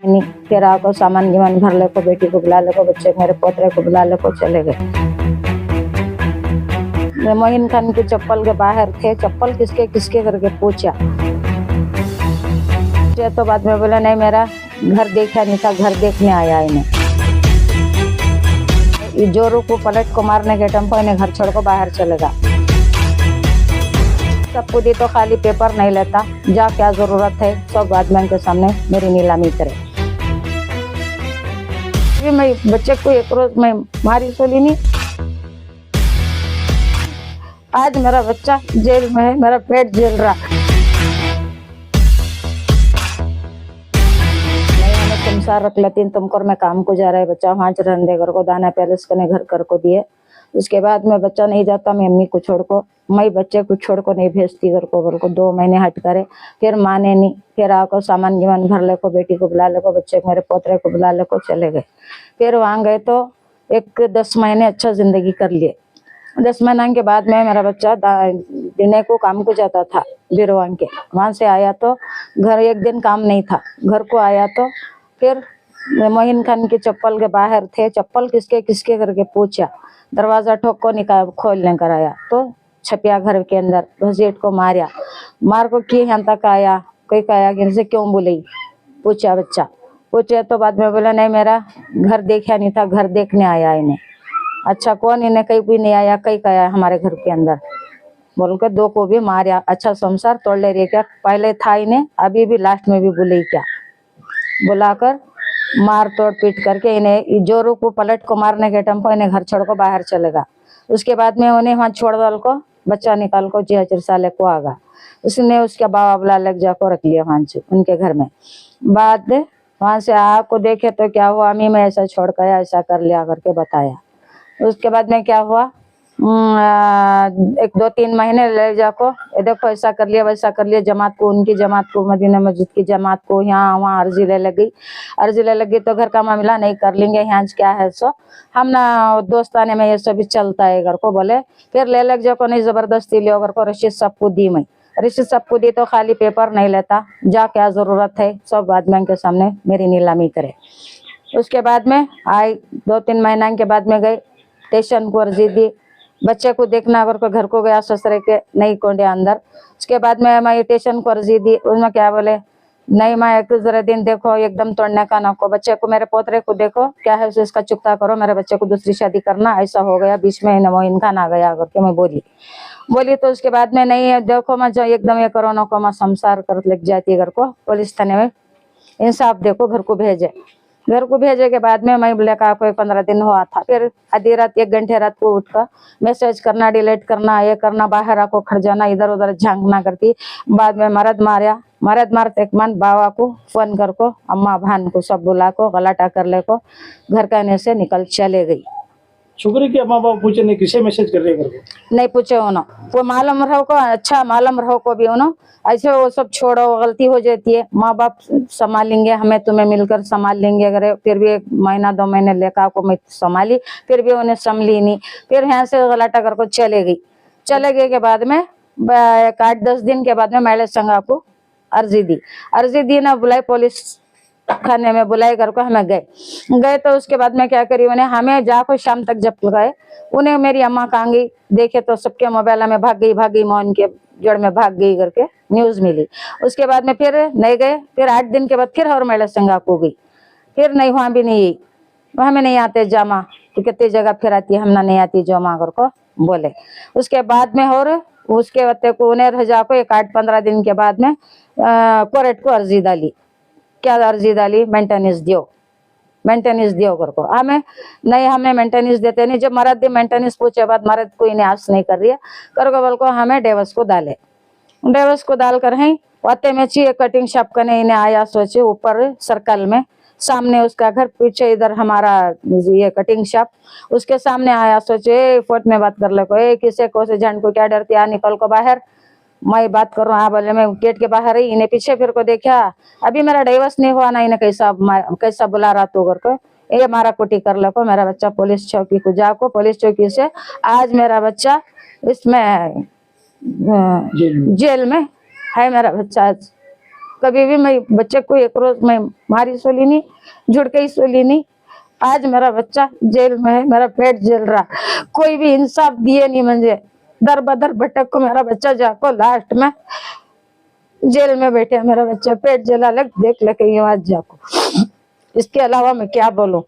नहीं, फिर आको सामान गिमान भर ले को, बेटी को बुला ले को, बच्चे मेरे पोतरे को बुला ले को चले गए। मैं मोहिन खान के चप्पल के बाहर थे, चप्पल किसके किसके करके पूछा तो बाद में बोला नहीं मेरा घर देखा नहीं था, घर देखने आया इन्हें। जोरू को पलट को मारने के टेम्पो इन्हें घर छोड़ को बाहर चलेगा। सब खुदी तो खाली पेपर नहीं लेता, जा क्या जरूरत है सब आदमी के सामने मेरी नीलामी करे। मैं बच्चे को एक रोज मैं मारी सोली नहीं, आज मेरा बच्चा जेल में है, मेरा पेट जल रहा। संसार रख लेती तुमको, मैं काम को जा रहा है बच्चा वहां रहने दे घर को, दाना पैलेस कने घर कर को दिए। उसके बाद में बच्चा नहीं जाता, मैं अम्मी को छोड़ को, मैं बच्चे को छोड़ को नहीं भेजती घर को 2 महीने हट करे। फिर माने नहीं, फिर आको सामान गिमान भर ले को, बेटी को बुला ले को, बच्चे मेरे पोतरे को बुला ले को चले गए। फिर वहां गए तो एक 10 महीने अच्छा जिंदगी कर लिए। 10 महीने के बाद में मेरा बच्चा दिने को काम को जाता था बिरवान के, वहां से आया तो घर एक दिन काम नहीं था, घर को आया तो फिर मोहिन खान के चप्पल के बाहर थे, चप्पल किसके किसके करके पूछा, दरवाजा ठोक को निकाल खोलने कर आया तो छपिया घर के अंदर घसीट को मारिया। मार को की यहाँ तक आया, कोई कहा कि इनसे क्यों बुलाई, पूछा बच्चा पूछे तो बाद में बोला नहीं मेरा घर देखा नहीं था, घर देखने आया इन्हें। अच्छा कौन, इन्हें कहीं भी नहीं आया, कहीं कहा हमारे घर के अंदर बोलकर 2 को भी मारिया। अच्छा संसार तोड़ ले रही क्या, पहले था इन्हें, अभी भी लास्ट में भी बुलाई क्या, बुलाकर मार तोड़ पीट करके इन्हें जोरू को पलट को मारने के टेम्पो इन्हें घर छोड़ को बाहर चलेगा। उसके बाद में उन्हें वहां छोड़ डाल को बच्चा निकाल को 6 साल को आगा। उसने उसके बाबा बुला लग जाकर रख लिया वहां से उनके घर में। बाद वहां से आ को देखे तो क्या हुआ, अम्मी मैं ऐसा छोड़ कर ऐसा कर लिया करके बताया। उसके बाद में क्या हुआ, 1-2-3 महीने ले जाको देखो ऐसा कर लिया वैसा कर लिया, जमात को उनकी जमात को मदीना मस्जिद की जमात को यहाँ वहाँ अर्जी ले लगी तो घर का मामला नहीं कर लेंगे, यहाँ क्या है सो हम ना दोस्ताने में ये सब चलता है घर को बोले। फिर ले लग जाको नहीं जबरदस्ती लियो घर को, रशीद सबको दी, मैं रशीद सबको दी तो खाली पेपर नहीं लेता, जा क्या जरूरत है सब आदमी के सामने मेरी नीलामी करे। उसके बाद में आई 2-3 महीना के बाद में गई स्टेशन को अर्जी दी, बच्चे को देखना अगर को घर को गया ससुरे के नहीं कोंडे अंदर। उसके बाद में मैं स्टेशन को अर्जी दी, उसमें क्या बोले नहीं मैं एक जरा दिन देखो एकदम तोड़ने का ना को, बच्चे को मेरे पोतरे को देखो क्या है इसका चुकता करो, मेरे बच्चे को दूसरी शादी करना, ऐसा हो गया। बीच में मोहिन खान आ गया करके मैं बोली तो उसके बाद में नहीं देखो मैं जो एकदम ये करो ना को मैं संसार कर लग जाती है घर को, पुलिस थाने में इंसाफ देखो घर को भेजे। घर को भेजे के बाद में मैं बोले का कोई 15 दिन हुआ था। फिर आधी रात 1 घंटे रात को उठकर मैसेज करना, डिलीट करना, ये करना, बाहर आको खड़ जाना, इधर उधर झांकना करती। बाद में मरद मारते एक मन बाबा को फोन कर को, अम्मा भान को सब बुला को गलाटा कर ले को घर कहने से निकल चले गई। छोकरी के अम्मा बाबा पूछे नहीं किसे मैसेज कर रहे घर को, नहीं पूछे उन्होंने, वो मालूम रहो को, अच्छा मालूम रहो को भी उन्होंने ऐसे वो सब छोड़ो, गलती हो जाती है, माँ बाप संभालेंगे, हमें तुम्हें मिलकर संभाल लेंगे। अगर फिर भी 1 महीना 2 महीने लेकर को मैं संभाली, फिर भी उन्हें संभली नहीं। फिर यहाँ से गलाटा कर को चले गई के बाद में 8-10 दिन के बाद में महिला संघ को अर्जी दी ना, बुलाई पुलिस खाने में बुलाई कर को हमें गए तो उसके बाद में क्या करी उन्हें, हमें जाकर शाम तक जब गए उन्हें मेरी अम्मा कहाँ गई देखे तो सबके मोबाइल में भाग गई मोहन के जड़ में भाग गई करके न्यूज मिली। उसके बाद में फिर नहीं गए, फिर 8 दिन के बाद फिर और महिला संघ को गई, फिर नहीं वहां भी नहीं, वहां में नहीं आते जामा तो कितनी जगह फिर आती है, हमने नहीं आती जामा कर को बोले। उसके बाद में और उसके बच्चे को उन्हें रजा को 8-15 दिन के बाद में कोर्ट को अर्जी डाली, क्या अर्जी डाली, मेंटेनेंस दियो कर को। हमें मेंटेनेंस देते नहीं, जब मरद दी मेंटेनेंस पूछे बाद मरद को इन्हें आस नहीं कर रही है कर को बोल को हमें डेवस को डाल कर है वाते में ची कटिंग शॉप करने इन्हें आया सोचे ऊपर सर्कल में, सामने उसका घर, पीछे इधर हमारा ये कटिंग शॉप, उसके सामने आया सोचे फोट में बात कर ले को, किसे को से जान को क्या डरती आ, निकल को बाहर, मैं बात कर रहा हूँ बोले मैं गेट के बाहर ही, इन्हें पीछे फिर को देखा, अभी मेरा डाइवर्स नहीं हुआ ना, इन्हें कैसा बुला रहा तो कर को ये मारा कुटी कर लो को, मेरा बच्चा पुलिस चौकी को जाको, पुलिस चौकी से आज मेरा बच्चा इसमें जेल में है, मेरा बच्चा आज कभी भी मैं बच्चे को एक रोज मैं मारी सोली नहीं, झुड़ के ही सोली नहीं। आज मेरा बच्चा जेल में है, मेरा पेट जल रहा, कोई भी इंसाफ दिए नहीं मुझे। दर बदर भटक को मेरा बच्चा जाको लास्ट में जेल में बैठे, मेरा बच्चा पेट जला लग देख ले कहीं आज जाको। इसके अलावा मैं क्या बोलूं।